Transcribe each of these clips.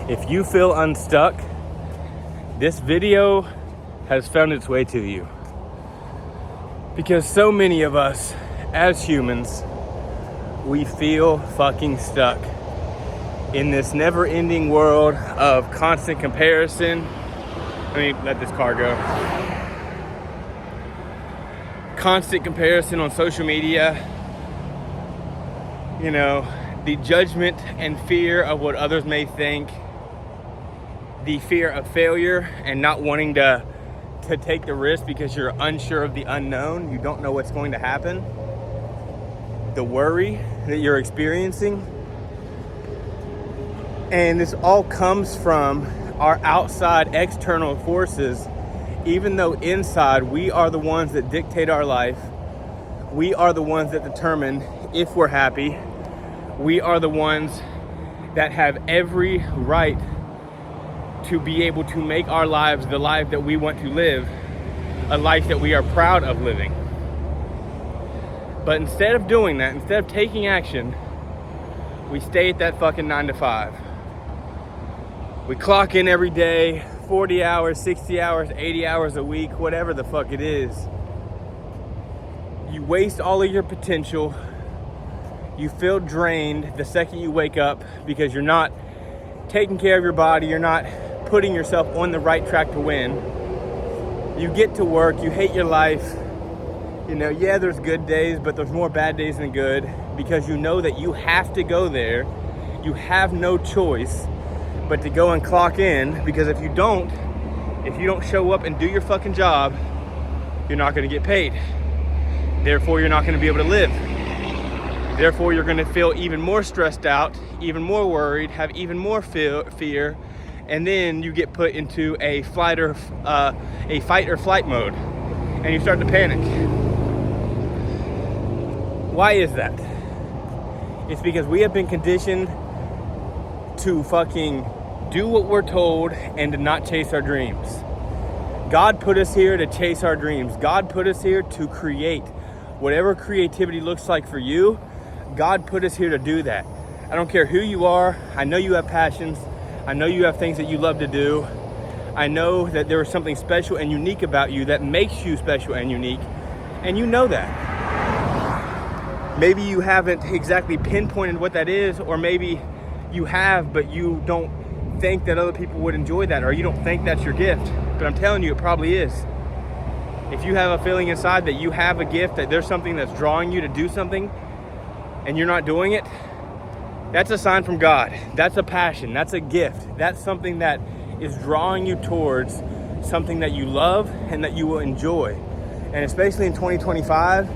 If you feel unstuck, this video has found its way to you. Because so many of us, as humans, we feel fucking stuck in this never-ending world of constant comparison. Let me let this car go. Constant comparison on social media. You know, the judgment and fear of what others may think. The fear of failure and not wanting to take the risk because you're unsure of the unknown. You don't know what's going to happen. The worry that you're experiencing. And this all comes from our outside external forces, even though inside we are the ones that dictate our life. We are the ones that determine if we're happy. We are the ones that have every right to be able to make our lives the life that we want to live, a life that we are proud of living. But instead of doing that, instead of taking action, we stay at that fucking 9 to 5. We clock in every day, 40 hours, 60 hours, 80 hours a week, whatever the fuck it is. You waste all of your potential. You feel drained the second you wake up because you're not taking care of your body. You're not putting yourself on the right track to win. You get to work, you hate your life. You know, yeah, there's good days, but there's more bad days than good because you know that you have to go there. You have no choice but to go and clock in, because if you don't show up and do your fucking job, you're not going to get paid. Therefore, you're not going to be able to live. Therefore, you're going to feel even more stressed out, even more worried, have even more fear, and then you get put into a fight or flight mode, and you start to panic. Why is that? It's because we have been conditioned to fucking do what we're told and to not chase our dreams. God put us here to chase our dreams. God put us here to create. Whatever creativity looks like for you, God put us here to do that. I don't care who you are. I know you have passions. I know you have things that you love to do. I know that there is something special and unique about you that makes you special and unique. And you know that. Maybe you haven't exactly pinpointed what that is, or maybe you have, but you don't think that other people would enjoy that, or you don't think that's your gift. But I'm telling you, it probably is. If you have a feeling inside that you have a gift, that there's something that's drawing you to do something, and you're not doing it, that's a sign from God. That's a passion. That's a gift. That's something that is drawing you towards something that you love and that you will enjoy. And especially in 2025,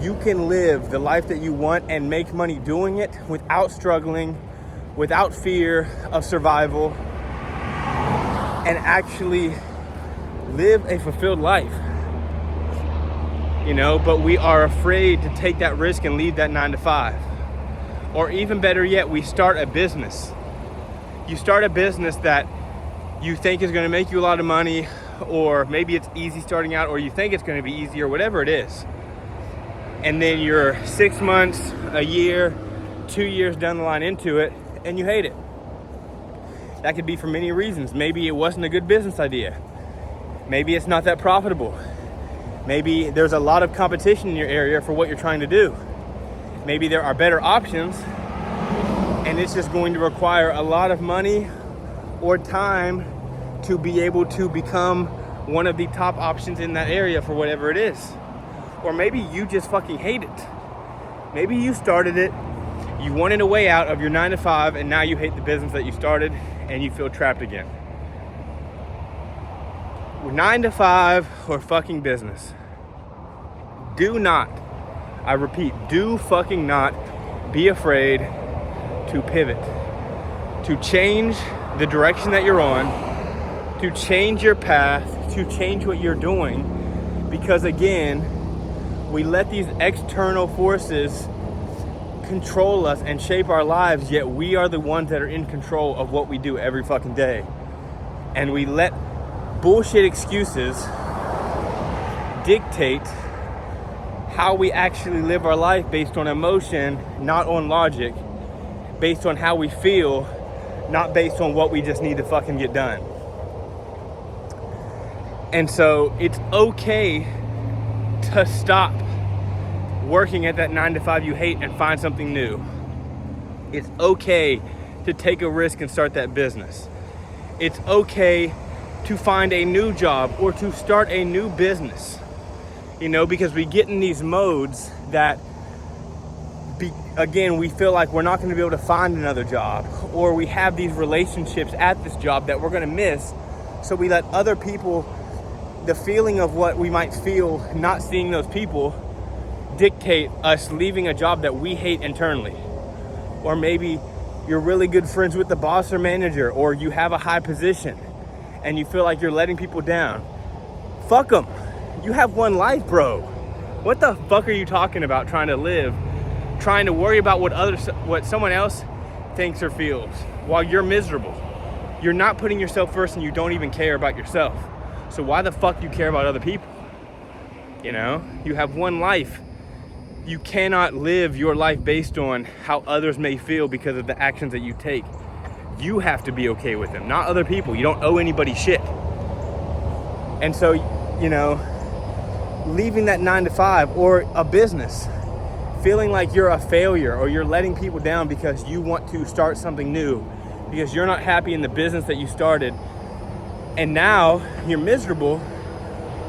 you can live the life that you want and make money doing it without struggling, without fear of survival, and actually live a fulfilled life. You know, but we are afraid to take that risk and leave that 9 to 5. Or even better yet, we start a business. You start a business that you think is going to make you a lot of money, or maybe it's easy starting out, or you think it's going to be easy, or whatever it is. And then you're 6 months, a year, 2 years down the line into it, and you hate it. That could be for many reasons. Maybe it wasn't a good business idea. Maybe it's not that profitable. Maybe there's a lot of competition in your area for what you're trying to do. Maybe there are better options, and it's just going to require a lot of money or time to be able to become one of the top options in that area for whatever it is. Or maybe you just fucking hate it. Maybe you started it, you wanted a way out of your 9 to 5, and now you hate the business that you started and you feel trapped again. 9 to 5 or fucking business. Do not, I repeat, do fucking not be afraid to pivot, to change the direction that you're on, to change your path, to change what you're doing. Because again, we let these external forces control us and shape our lives, yet we are the ones that are in control of what we do every fucking day. And we let bullshit excuses dictate how we actually live our life based on emotion, not on logic, based on how we feel, not based on what we just need to fucking get done. And so it's okay to stop working at that 9-to-5 you hate and find something new. It's okay to take a risk and start that business. It's okay to find a new job or to start a new business, because we get in these modes that, again, we feel like we're not going to be able to find another job, or we have these relationships at this job that we're going to miss. So we let other people, the feeling of what we might feel not seeing those people, dictate us leaving a job that we hate internally. Or maybe you're really good friends with the boss or manager, or you have a high position and you feel like you're letting people down. Fuck them. You have one life, bro. What the fuck are you talking about trying to live, trying to worry about what someone else thinks or feels while you're miserable? You're not putting yourself first, and you don't even care about yourself. So why the fuck do you care about other people? You have one life. You cannot live your life based on how others may feel because of the actions that you take. You have to be okay with them, not other people. You don't owe anybody shit. And so, leaving that 9-to-5 or a business, feeling like you're a failure or you're letting people down because you want to start something new, because you're not happy in the business that you started, and now you're miserable,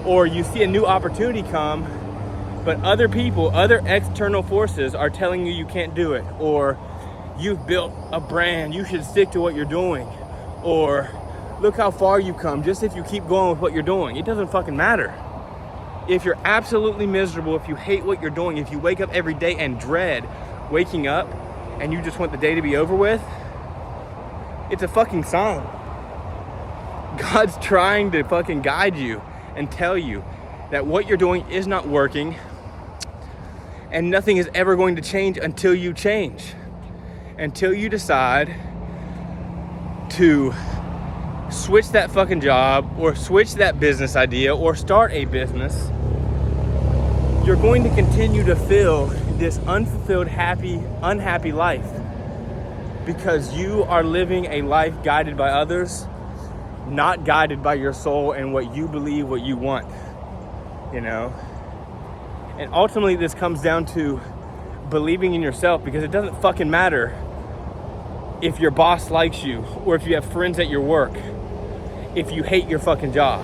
or you see a new opportunity come, but other people, other external forces are telling you can't do it, or you've built a brand, you should stick to what you're doing, or look how far you come just if you keep going with what you're doing. It doesn't fucking matter. If you're absolutely miserable, if you hate what you're doing, if you wake up every day and dread waking up and you just want the day to be over with, it's a fucking sign. God's trying to fucking guide you and tell you that what you're doing is not working, and nothing is ever going to change until you change. Until you decide to switch that fucking job, or switch that business idea, or start a business, you're going to continue to feel this unfulfilled, unhappy life, because you are living a life guided by others, not guided by your soul and what you believe, what you want, And ultimately, this comes down to believing in yourself, because it doesn't fucking matter if your boss likes you, or if you have friends at your work, if you hate your fucking job.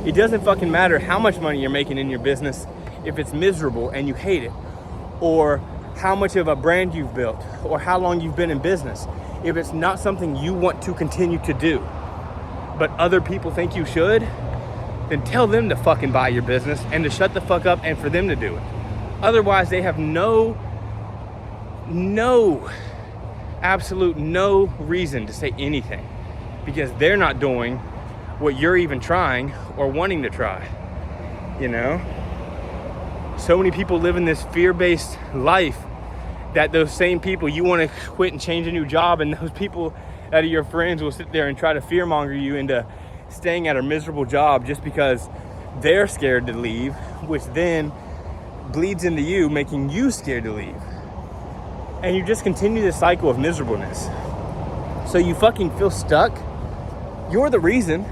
It doesn't fucking matter how much money you're making in your business if it's miserable and you hate it, or how much of a brand you've built, or how long you've been in business. If it's not something you want to continue to do, but other people think you should, then tell them to fucking buy your business and to shut the fuck up and for them to do it. Otherwise, they have absolute no reason to say anything, because they're not doing what you're even trying or wanting to try. So many people live in this fear-based life that those same people, you want to quit and change a new job, and those people that are your friends will sit there and try to fear-monger you into staying at a miserable job just because they're scared to leave, which then bleeds into you, making you scared to leave. And you just continue this cycle of miserableness. So you fucking feel stuck. You're the reason.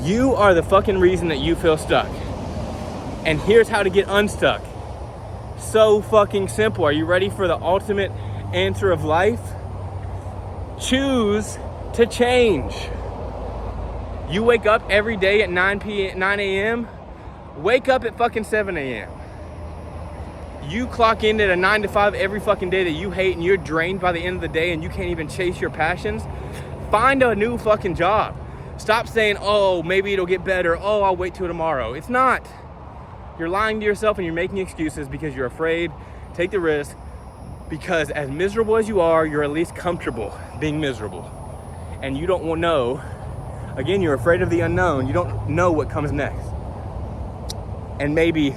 You are the fucking reason that you feel stuck. And here's how to get unstuck. So fucking simple. Are you ready for the ultimate answer of life? Choose to change. You wake up every day at 9 a.m. Wake up at fucking 7 a.m. You clock in at a 9-to-5 every fucking day that you hate, and you're drained by the end of the day and you can't even chase your passions. Find a new fucking job. Stop saying, oh, maybe it'll get better. Oh, I'll wait till tomorrow. It's not. You're lying to yourself and you're making excuses because you're afraid. Take the risk, because as miserable as you are, you're at least comfortable being miserable. And you don't know. Again, you're afraid of the unknown. You don't know what comes next. And maybe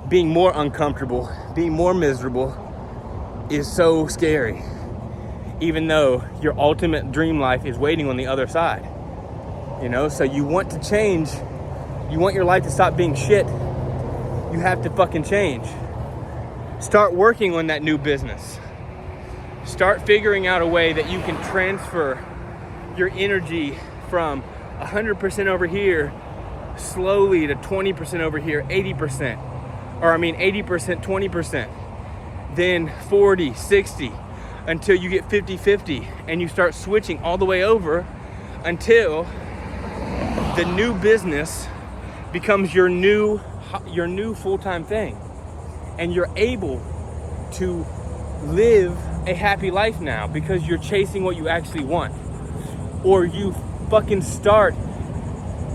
being more uncomfortable, being more miserable is so scary, even though your ultimate dream life is waiting on the other side. So you want to change. You want your life to stop being shit. You have to fucking change. Start working on that new business. Start figuring out a way that you can transfer your energy from 100% over here slowly to 20% over here, 80%. Or 80%, 20. Then 40, 60, until you get 50-50, and you start switching all the way over until the new business becomes your new full-time thing. And you're able to live a happy life now because you're chasing what you actually want. Or you fucking start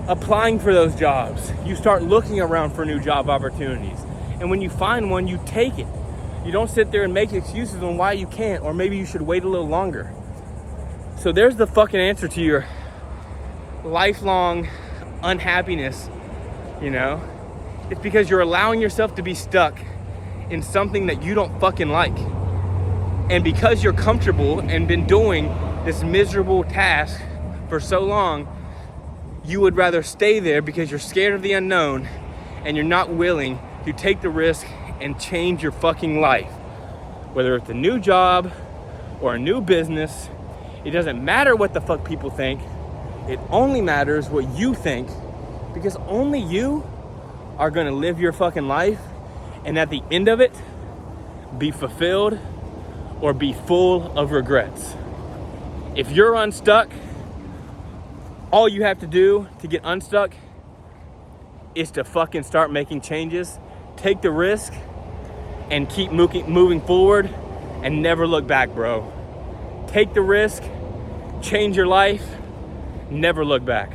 applying for those jobs. You start looking around for new job opportunities. And when you find one, you take it. You don't sit there and make excuses on why you can't, or maybe you should wait a little longer. So there's the fucking answer to your lifelong unhappiness, It's because you're allowing yourself to be stuck in something that you don't fucking like. And because you're comfortable and been doing this miserable task for so long, you would rather stay there because you're scared of the unknown and you're not willing to take the risk and change your fucking life. Whether it's a new job or a new business, it doesn't matter what the fuck people think. It only matters what you think, because only you are gonna live your fucking life, and at the end of it, be fulfilled or be full of regrets. If you're unstuck, all you have to do to get unstuck is to fucking start making changes, take the risk, and keep moving forward and never look back, bro. Take the risk, change your life, never look back.